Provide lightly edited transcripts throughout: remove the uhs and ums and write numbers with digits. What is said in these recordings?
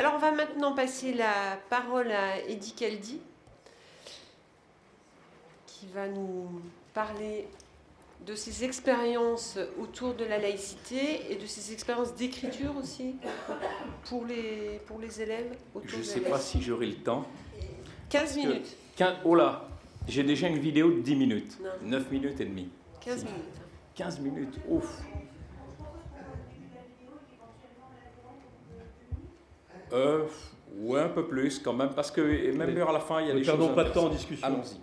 Alors on va maintenant passer la parole à Eddy Caldy, qui va nous parler de ses expériences autour de la laïcité et de ses expériences d'écriture aussi pour les élèves autour Je de ne la sais pas laïcité. si j'aurai le temps. 15 minutes. Oh là, j'ai déjà une vidéo de 10 minutes. Non. 9 minutes et demie. 15 minutes. 15 minutes, ouf. Ouais, un peu plus quand même, parce que même vers la fin, il y a des choses. Ne perdons pas de temps en intéressantes. discussion. Allons-y.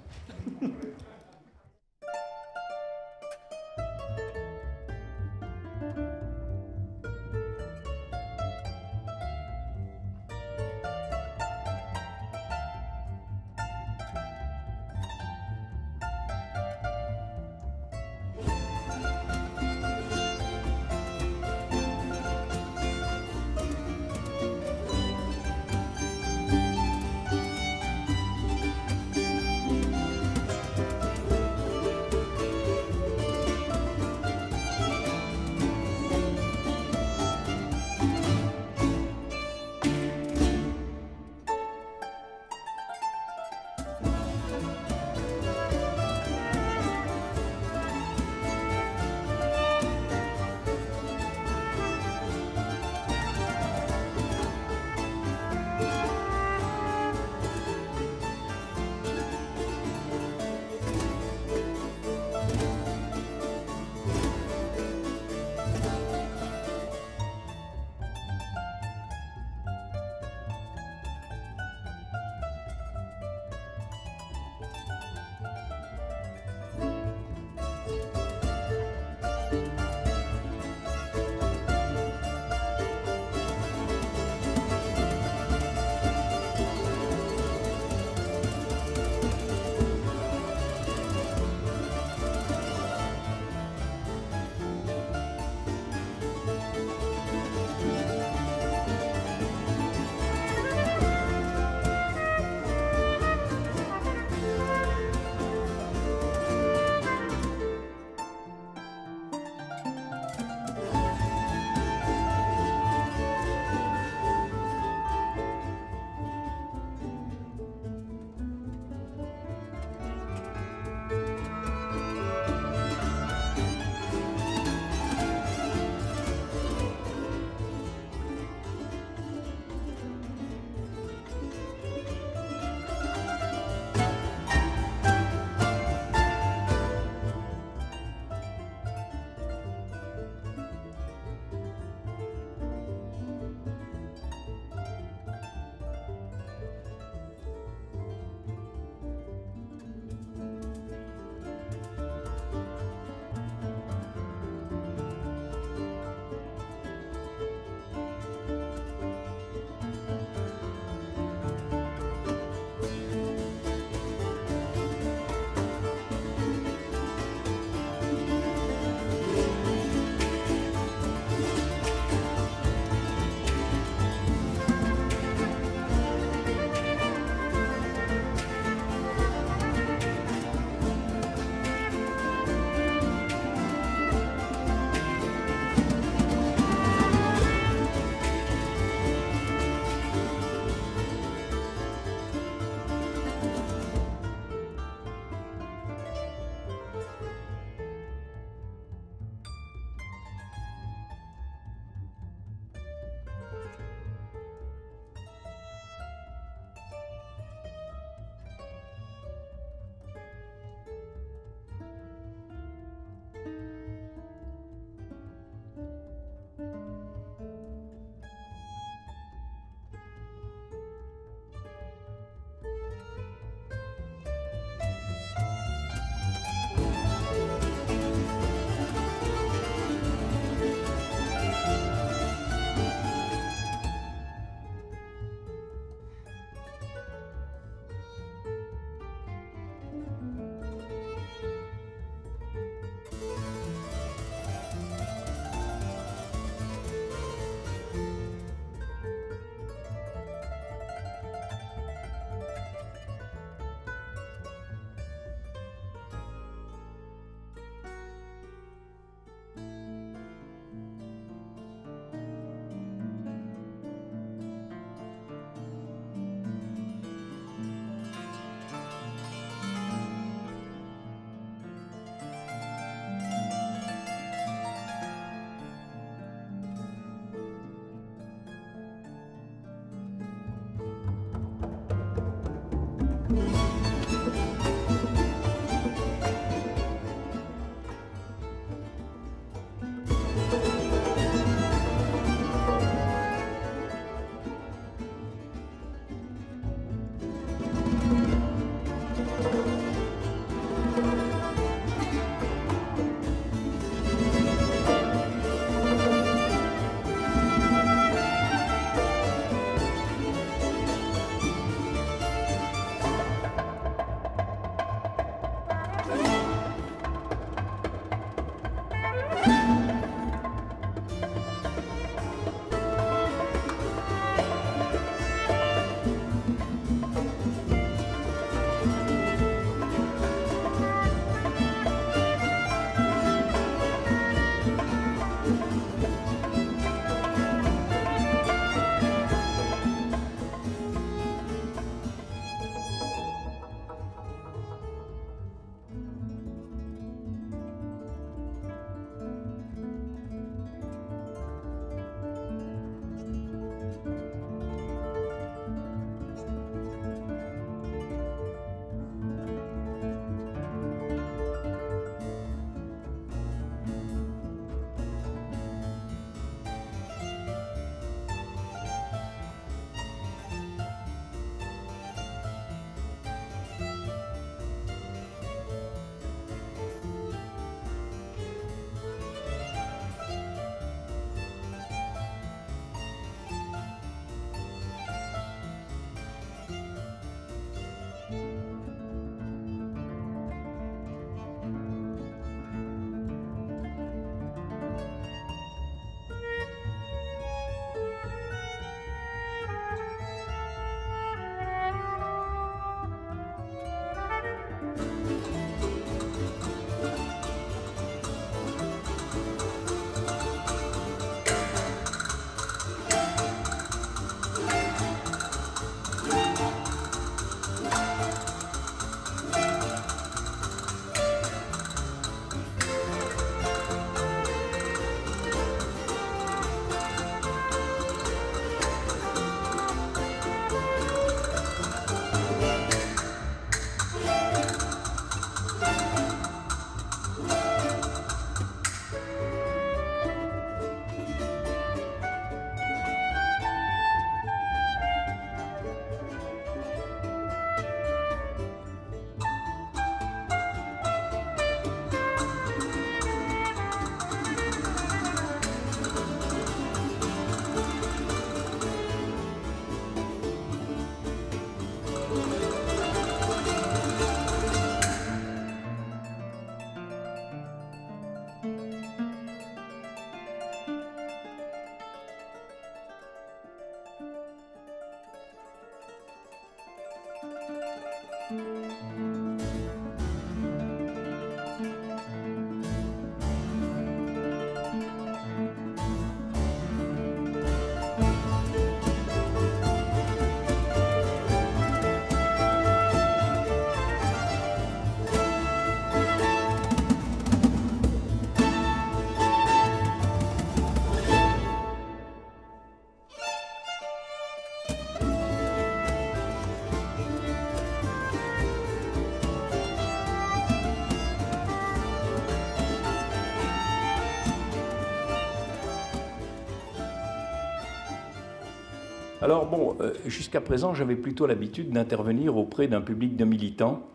Alors bon, jusqu'à présent, j'avais plutôt l'habitude d'intervenir auprès d'un public de militants.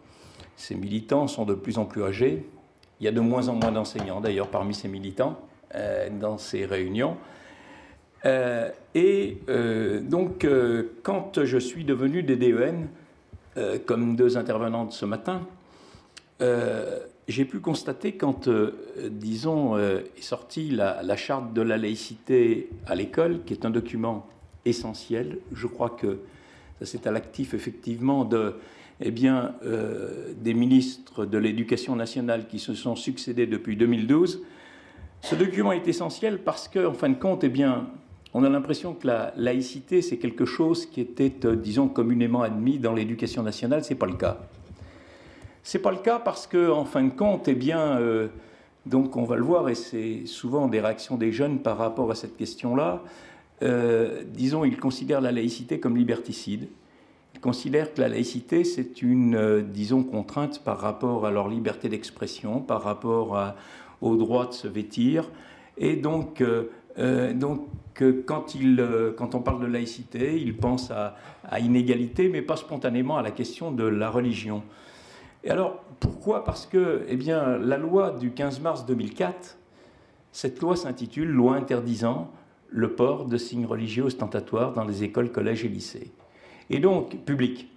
Ces militants sont de plus en plus âgés. Il y a de moins en moins d'enseignants, d'ailleurs, parmi ces militants, dans ces réunions. Donc, quand je suis devenu DDEN, comme deux intervenantes ce matin, j'ai pu constater quand, disons, est sortie la charte de la laïcité à l'école, qui est un document essentiel. Je crois que c'est à l'actif, effectivement, des ministres de l'Éducation nationale qui se sont succédés depuis 2012. Ce document est essentiel parce qu'en fin de compte, on a l'impression que la laïcité, c'est quelque chose qui était, disons, communément admis dans l'éducation nationale. Ce n'est pas le cas. Ce n'est pas le cas parce qu'en fin de compte, donc on va le voir, et c'est souvent des réactions des jeunes par rapport à cette question-là, disons, ils considèrent la laïcité comme liberticide. Ils considèrent que la laïcité, c'est une, disons, contrainte par rapport à leur liberté d'expression, par rapport au droit de se vêtir. Et donc quand on parle de laïcité, ils pensent à inégalité, mais pas spontanément à la question de la religion. Et alors, pourquoi ? Parce que, la loi du 15 mars 2004, cette loi s'intitule « Loi interdisant le port de signes religieux ostentatoires dans les écoles, collèges et lycées ». Et donc, public.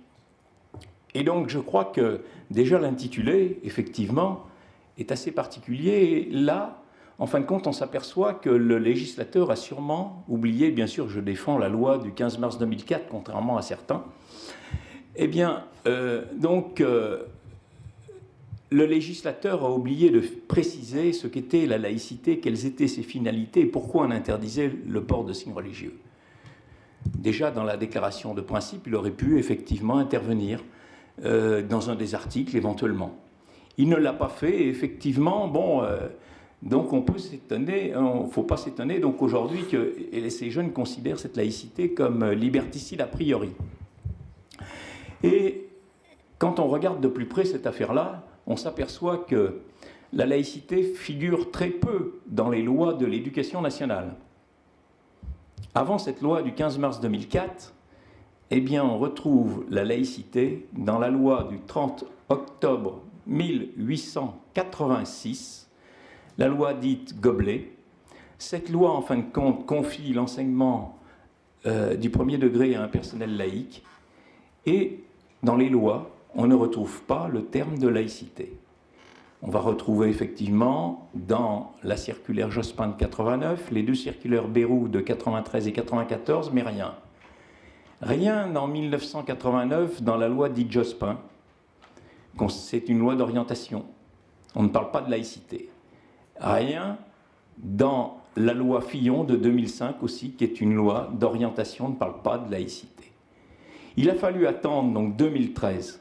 Et donc, je crois que déjà l'intitulé, effectivement, est assez particulier. Et là, en fin de compte, on s'aperçoit que le législateur a sûrement oublié, bien sûr, je défends la loi du 15 mars 2004, contrairement à certains. Le législateur a oublié de préciser ce qu'était la laïcité, quelles étaient ses finalités et pourquoi on interdisait le port de signes religieux. Déjà, dans la déclaration de principe, il aurait pu effectivement intervenir dans un des articles, éventuellement. Il ne l'a pas fait, et effectivement, donc on peut s'étonner, il ne faut pas s'étonner donc aujourd'hui que ces jeunes considèrent cette laïcité comme liberticide a priori. Et quand on regarde de plus près cette affaire-là, on s'aperçoit que la laïcité figure très peu dans les lois de l'éducation nationale. Avant cette loi du 15 mars 2004, on retrouve la laïcité dans la loi du 30 octobre 1886, la loi dite Goblet. Cette loi, en fin de compte, confie l'enseignement du premier degré à un personnel laïque. Et dans les lois, on ne retrouve pas le terme de laïcité. On va retrouver effectivement dans la circulaire Jospin de 89, les deux circulaires Bayrou de 93 et 94, mais rien. Rien en 1989 dans la loi dite Jospin. C'est une loi d'orientation. On ne parle pas de laïcité. Rien dans la loi Fillon de 2005 aussi, qui est une loi d'orientation, ne parle pas de laïcité. Il a fallu attendre donc 2013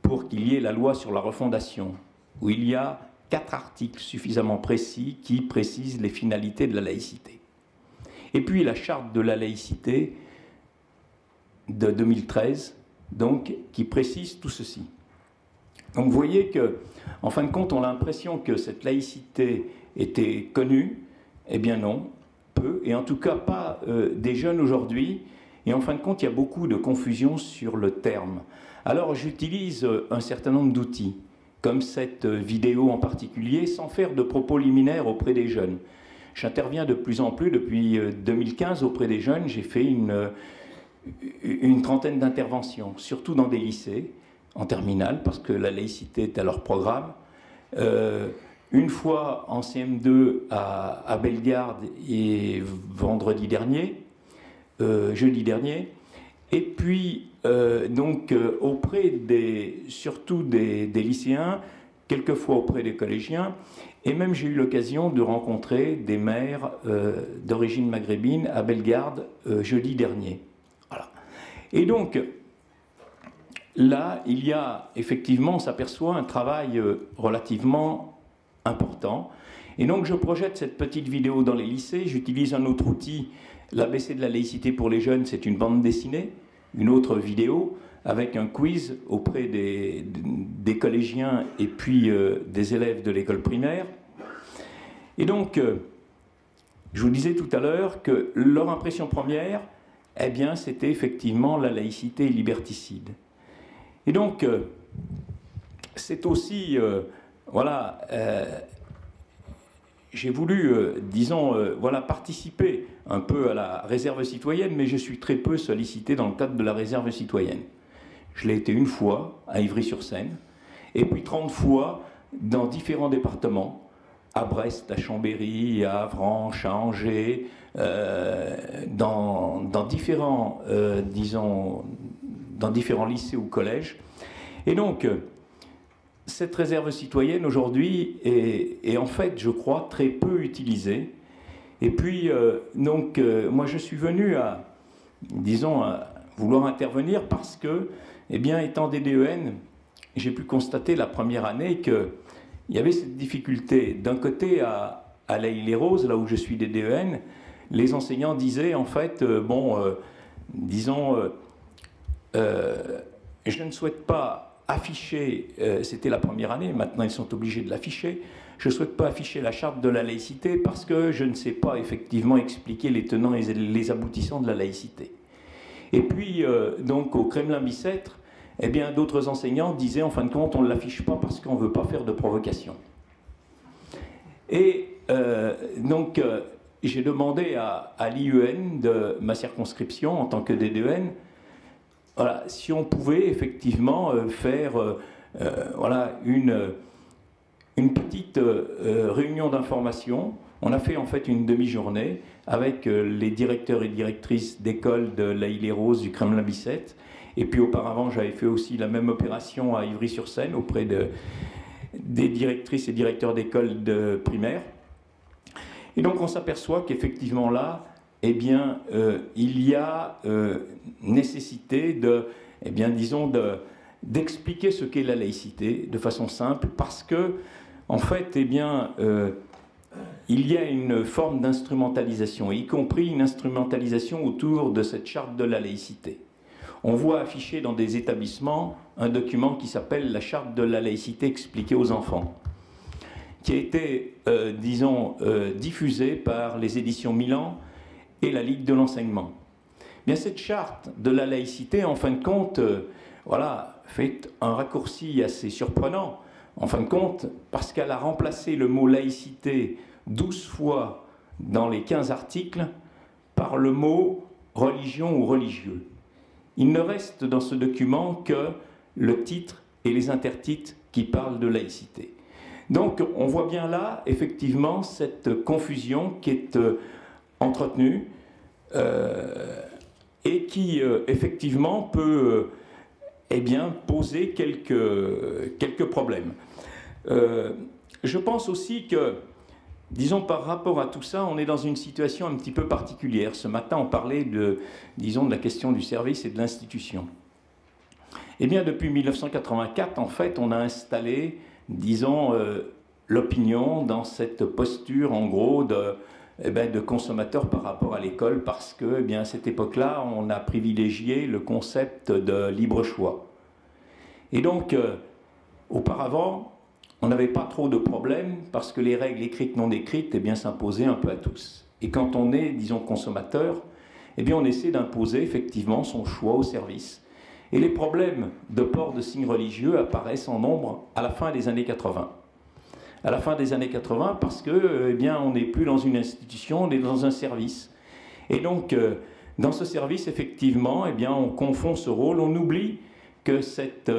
pour qu'il y ait la loi sur la refondation, où il y a 4 articles suffisamment précis qui précisent les finalités de la laïcité. Et puis la charte de la laïcité de 2013, donc, qui précise tout ceci. Donc vous voyez que, en fin de compte, on a l'impression que cette laïcité était connue. Eh bien non, peu, et en tout cas pas des jeunes aujourd'hui. Et en fin de compte, il y a beaucoup de confusion sur le terme. Alors j'utilise un certain nombre d'outils, comme cette vidéo en particulier, sans faire de propos liminaires auprès des jeunes. J'interviens de plus en plus depuis 2015 auprès des jeunes. J'ai fait une trentaine d'interventions, surtout dans des lycées, en terminale, parce que la laïcité est à leur programme. Une fois en CM2 à Bellegarde et jeudi dernier, et puis auprès surtout des lycéens, quelquefois auprès des collégiens, et même j'ai eu l'occasion de rencontrer des mères d'origine maghrébine à Bellegarde jeudi dernier. Voilà. Et donc, là, il y a effectivement, on s'aperçoit un travail relativement important. Et donc, je projette cette petite vidéo dans les lycées. J'utilise un autre outil, l'ABC de la laïcité pour les jeunes, c'est une bande dessinée, une autre vidéo, avec un quiz auprès des collégiens et puis des élèves de l'école primaire. Et donc, je vous disais tout à l'heure que leur impression première, eh bien, c'était effectivement la laïcité liberticide. Et donc, c'est aussi, voilà, j'ai voulu, disons, voilà, participer un peu à la réserve citoyenne, mais je suis très peu sollicité dans le cadre de la réserve citoyenne. Je l'ai été une fois à Ivry-sur-Seine, et puis 30 fois dans différents départements, à Brest, à Chambéry, à Avranches, à Angers, dans différents, disons, dans différents lycées ou collèges. Et donc, cette réserve citoyenne aujourd'hui est en fait, je crois, très peu utilisée. Et puis, donc, moi je suis venu à, disons, à vouloir intervenir parce que, eh bien, étant DDEN, j'ai pu constater la première année qu'il y avait cette difficulté. D'un côté, à l'Haÿ-les-Roses, là où je suis DDEN, les enseignants disaient, en fait, disons, je ne souhaite pas afficher, c'était la première année, maintenant ils sont obligés de l'afficher, je ne souhaite pas afficher la charte de la laïcité parce que je ne sais pas effectivement expliquer les tenants et les aboutissants de la laïcité. Et puis, donc, au Kremlin-Bicêtre, eh bien, d'autres enseignants disaient, en fin de compte, on ne l'affiche pas parce qu'on ne veut pas faire de provocation. Et donc, j'ai demandé à l'IEN de ma circonscription, en tant que DDEN, voilà, si on pouvait effectivement faire voilà, une petite réunion d'information. On a fait en fait une demi-journée avec les directeurs et directrices d'école de l'Haÿ-les-Roses, du Kremlin-Bicêtre. Et puis auparavant, j'avais fait aussi la même opération à Ivry-sur-Seine auprès des directrices et directeurs d'école de primaire. Et donc on s'aperçoit qu'effectivement là, eh bien, il y a nécessité de, eh bien, disons, d'expliquer ce qu'est la laïcité de façon simple, parce que, en fait, eh bien, il y a une forme d'instrumentalisation, y compris une instrumentalisation autour de cette charte de la laïcité. On voit affiché dans des établissements un document qui s'appelle la charte de la laïcité expliquée aux enfants, qui a été, disons, diffusé par les éditions Milan et la Ligue de l'enseignement. Bien, cette charte de la laïcité, en fin de compte, voilà, fait un raccourci assez surprenant, en fin de compte, parce qu'elle a remplacé le mot laïcité 12 fois dans les 15 articles par le mot religion ou religieux. Il ne reste dans ce document que le titre et les intertitres qui parlent de laïcité. Donc, on voit bien là, effectivement, cette confusion qui est entretenue et qui, effectivement, peut eh bien, poser quelques problèmes. Je pense aussi que, disons, par rapport à tout ça, on est dans une situation un petit peu particulière. Ce matin, on parlait disons, de la question du service et de l'institution. Eh bien, depuis 1984, en fait, on a installé, disons, l'opinion dans cette posture, en gros, de consommateur par rapport à l'école, parce que, eh bien, à cette époque-là, on a privilégié le concept de libre choix. Et donc, auparavant, on n'avait pas trop de problèmes, parce que les règles écrites, non écrites, eh bien, s'imposaient un peu à tous. Et quand on est, disons, consommateur, eh bien, on essaie d'imposer effectivement son choix au service. Et les problèmes de port de signes religieux apparaissent en nombre à la fin des années 80. À la fin des années 80, parce que, eh bien, on n'est plus dans une institution, on est dans un service. Et donc, dans ce service, effectivement, eh bien, on confond ce rôle, on oublie que cet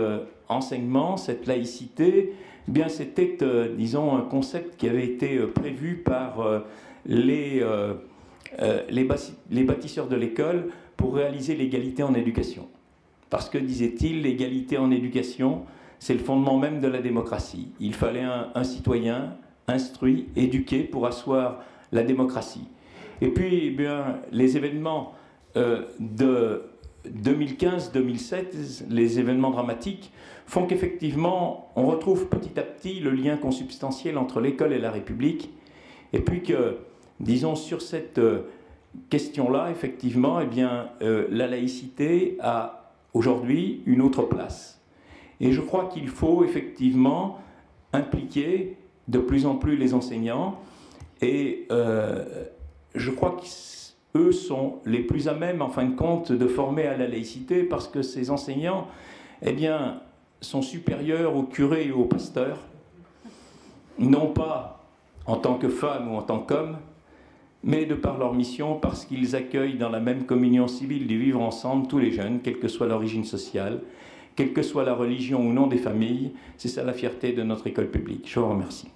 enseignement, cette laïcité, eh bien, c'était, disons, un concept qui avait été prévu par les bâtisseurs de l'école pour réaliser l'égalité en éducation. Parce que, disait-il, l'égalité en éducation, c'est le fondement même de la démocratie. Il fallait un citoyen instruit, éduqué pour asseoir la démocratie. Et puis, eh bien, les événements de 2015-2016, les événements dramatiques, font qu'effectivement, on retrouve petit à petit le lien consubstantiel entre l'école et la République. Et puis que, disons, sur cette question-là, effectivement, eh bien, la laïcité a aujourd'hui une autre place. Et je crois qu'il faut effectivement impliquer de plus en plus les enseignants. Et je crois eux sont les plus à même, en fin de compte, de former à la laïcité, parce que ces enseignants, eh bien, sont supérieurs aux curés et aux pasteurs, non pas en tant que femmes ou en tant qu'hommes, mais de par leur mission, parce qu'ils accueillent dans la même communion civile du vivre ensemble tous les jeunes, quelle que soit l'origine sociale, quelle que soit la religion ou non des familles. C'est ça la fierté de notre école publique. Je vous remercie.